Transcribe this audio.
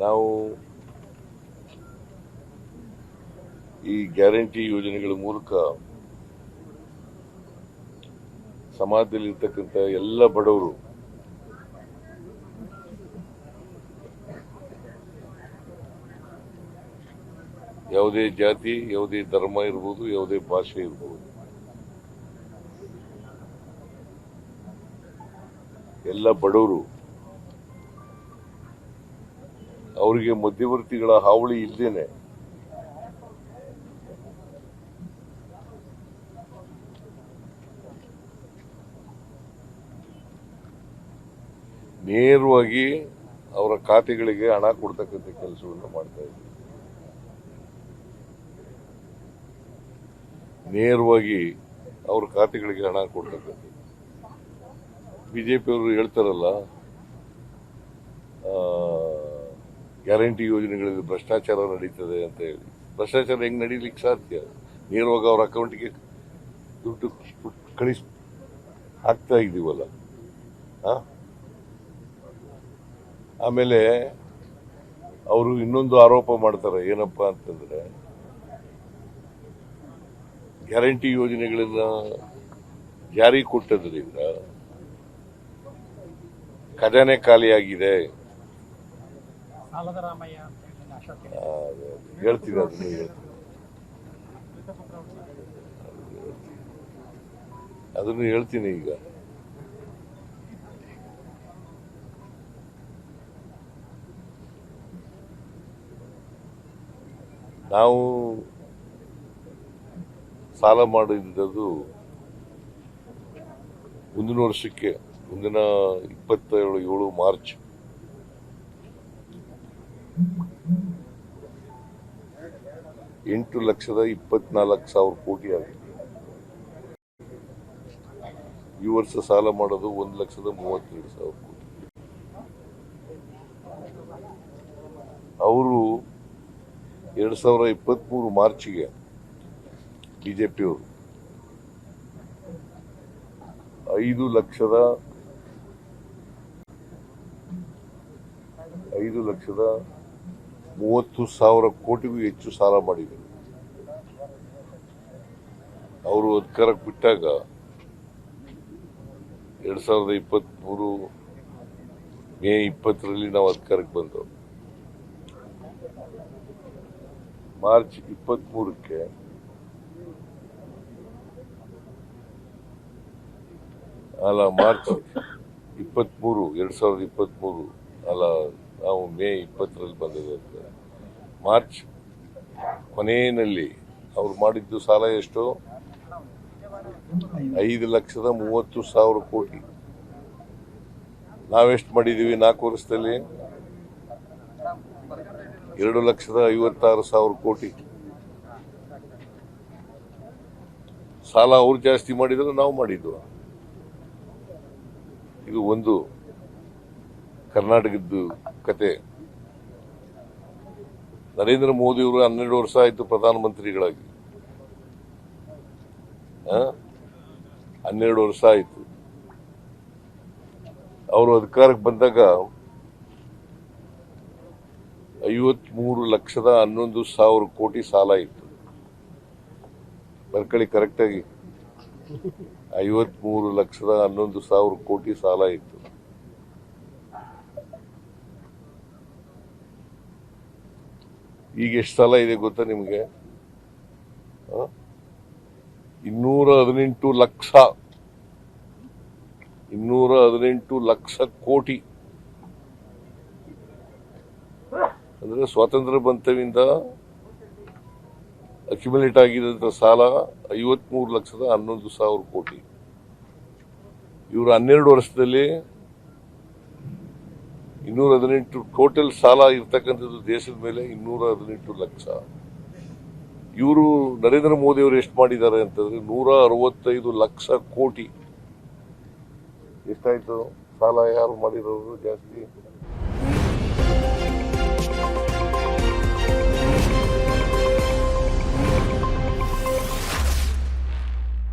ನಾವು ಈ ಗ್ಯಾರಂಟಿ ಯೋಜನೆಗಳ ಮೂಲಕ ಸಮಾಜದಲ್ಲಿರ್ತಕ್ಕಂಥ ಎಲ್ಲ ಬಡವರು ಯಾವುದೇ ಜಾತಿ, ಯಾವುದೇ ಧರ್ಮ ಇರ್ಬೋದು, ಯಾವುದೇ ಭಾಷೆ ಇರ್ಬೋದು, ಎಲ್ಲ ಬಡವರು ಅವರಿಗೆ ಮಧ್ಯವರ್ತಿಗಳ ಹಾವಳಿ ಇಲ್ಲದೇನೆ ನೇರವಾಗಿ ಅವರ ಖಾತೆಗಳಿಗೆ ಹಣ ಕೊಡ್ತಕ್ಕಂಥ ಕೆಲಸವನ್ನು ಮಾಡ್ತಾ ಇದ್ದೀವಿ. ನೇರವಾಗಿ ಅವ್ರ ಖಾತೆಗಳಿಗೆ ಹಣ ಕೊಡ್ತಕ್ಕಂಥ ಬಿಜೆಪಿಯವರು ಹೇಳ್ತಾರಲ್ಲ, ಗ್ಯಾರಂಟಿ ಯೋಜನೆಗಳಲ್ಲಿ ಭ್ರಷ್ಟಾಚಾರ ನಡೀತದೆ ಅಂತ ಹೇಳಿ. ಭ್ರಷ್ಟಾಚಾರ ಹೆಂಗ್ ನಡೀಲಿಕ್ಕೆ ಸಾಧ್ಯ? ನೇರವಾಗಿ ಅವ್ರ ಅಕೌಂಟ್ಗೆ ದುಡ್ಡು ಹಾಕ್ತಾ ಇದ್ದೀವಲ್ಲ. ಆಮೇಲೆ ಅವರು ಇನ್ನೊಂದು ಆರೋಪ ಮಾಡ್ತಾರೆ, ಏನಪ್ಪಾ ಅಂತಂದ್ರೆ ಗ್ಯಾರಂಟಿ ಯೋಜನೆಗಳನ್ನ ಜಾರಿ ಕೊಟ್ಟದ್ರಿಂದ ಖಜಾನೆ ಖಾಲಿಯಾಗಿದೆ. ಹೇಳ್ತೀನಿ, ಅದನ್ನು ಹೇಳ್ತೀನಿ. ಈಗ ನಾವು ಸಾಲ ಮಾಡಿದ್ದು ಮುಂದಿನ ವರ್ಷಕ್ಕೆ, ಮುಂದಿನ 27 ಮಾರ್ಚ್ $8,24,000 ಕೋಟಿ ಆಗಿದೆ. ಈ ವರ್ಷ ಸಾಲ ಮಾಡೋದು 1,32,000 ಕೋಟಿ. ಅವರು 2023 ಮಾರ್ಚ್ಗೆ ಬಿಜೆಪಿಯವರು 5,30,000 ಕೋಟಿಗೂ ಹೆಚ್ಚು ಸಾಲ ಮಾಡಿದರು. ಅವರು ಅಧಿಕಾರಕ್ಕೆ ಬಿಟ್ಟಾಗ 2023 ಮೇ 20ರಲ್ಲಿ ನಾವು ಅಧಿಕಾರಕ್ಕೆ ಬಂದವು. ಮಾರ್ಚ್ 23ಕ್ಕೆ ಮಾರ್ಚ್ 23 2023 ನಾವು ಮೇ 20ರಲ್ಲಿ ಬಂದಿದೆ. ಮಾರ್ಚ್ ಕೊನೆಯಲ್ಲಿ ಅವ್ರು ಮಾಡಿದ್ದು ಸಾಲ ಎಷ್ಟು? 5,30,000 ಕೋಟಿ. ನಾವೆಷ್ಟು ಮಾಡಿದೀವಿ 4 ವರ್ಷದಲ್ಲಿ? 2,56,000 ಕೋಟಿ. ಸಾಲ ಅವ್ರು ಜಾಸ್ತಿ ಮಾಡಿದ್ರು, ನಾವು ಮಾಡಿದ್ದು. ಇದು ಒಂದು ಕರ್ನಾಟಕದ್ದು ಕತೆ. ನರೇಂದ್ರ ಮೋದಿ ಅವರು 12 ವರ್ಷ ಆಯ್ತು ಪ್ರಧಾನಮಂತ್ರಿಗಳಾಗಿ. 12 ವರ್ಷ ಆಯ್ತು. ಅವರು ಅಧಿಕಾರಕ್ಕೆ ಬಂದಾಗ 53,11,000 ಕೋಟಿ ಸಾಲ ಇತ್ತು. ಬರ್ಕಳಿ ಕರೆಕ್ಟಾಗಿ 53,11,000 ಕೋಟಿ ಸಾಲ ಇತ್ತು. ಈಗ ಎಷ್ಟು ಸಾಲ ಇದೆ ಗೊತ್ತಾ ನಿಮ್ಗೆ? 218 ಲಕ್ಷ ಕೋಟಿ. ಅಂದ್ರೆ ಸ್ವಾತಂತ್ರ್ಯ ಬಂತವಿಂದ ಅಕ್ಯುಮುಲೇಟ್ ಆಗಿದ್ದಂತ ಸಾಲ 53,11,000 ಕೋಟಿ. ಇವರು 12 ವರ್ಷದಲ್ಲಿ 218 ಟೋಟಲ್ ಸಾಲ ಇರ್ತಕ್ಕಂಥದ್ದು ದೇಶದ ಮೇಲೆ 218 ಲಕ್ಷ. ಇವರು ನರೇಂದ್ರ ಮೋದಿ ಅವರು ಎಷ್ಟು ಮಾಡಿದ್ದಾರೆ ಅಂತಂದ್ರೆ 165 ಲಕ್ಷ ಕೋಟಿ. ಎಷ್ಟಾಯ್ತು ಸಾಲ? ಯಾರು ಮಾಡಿರೋರು ಜಾಸ್ತಿ?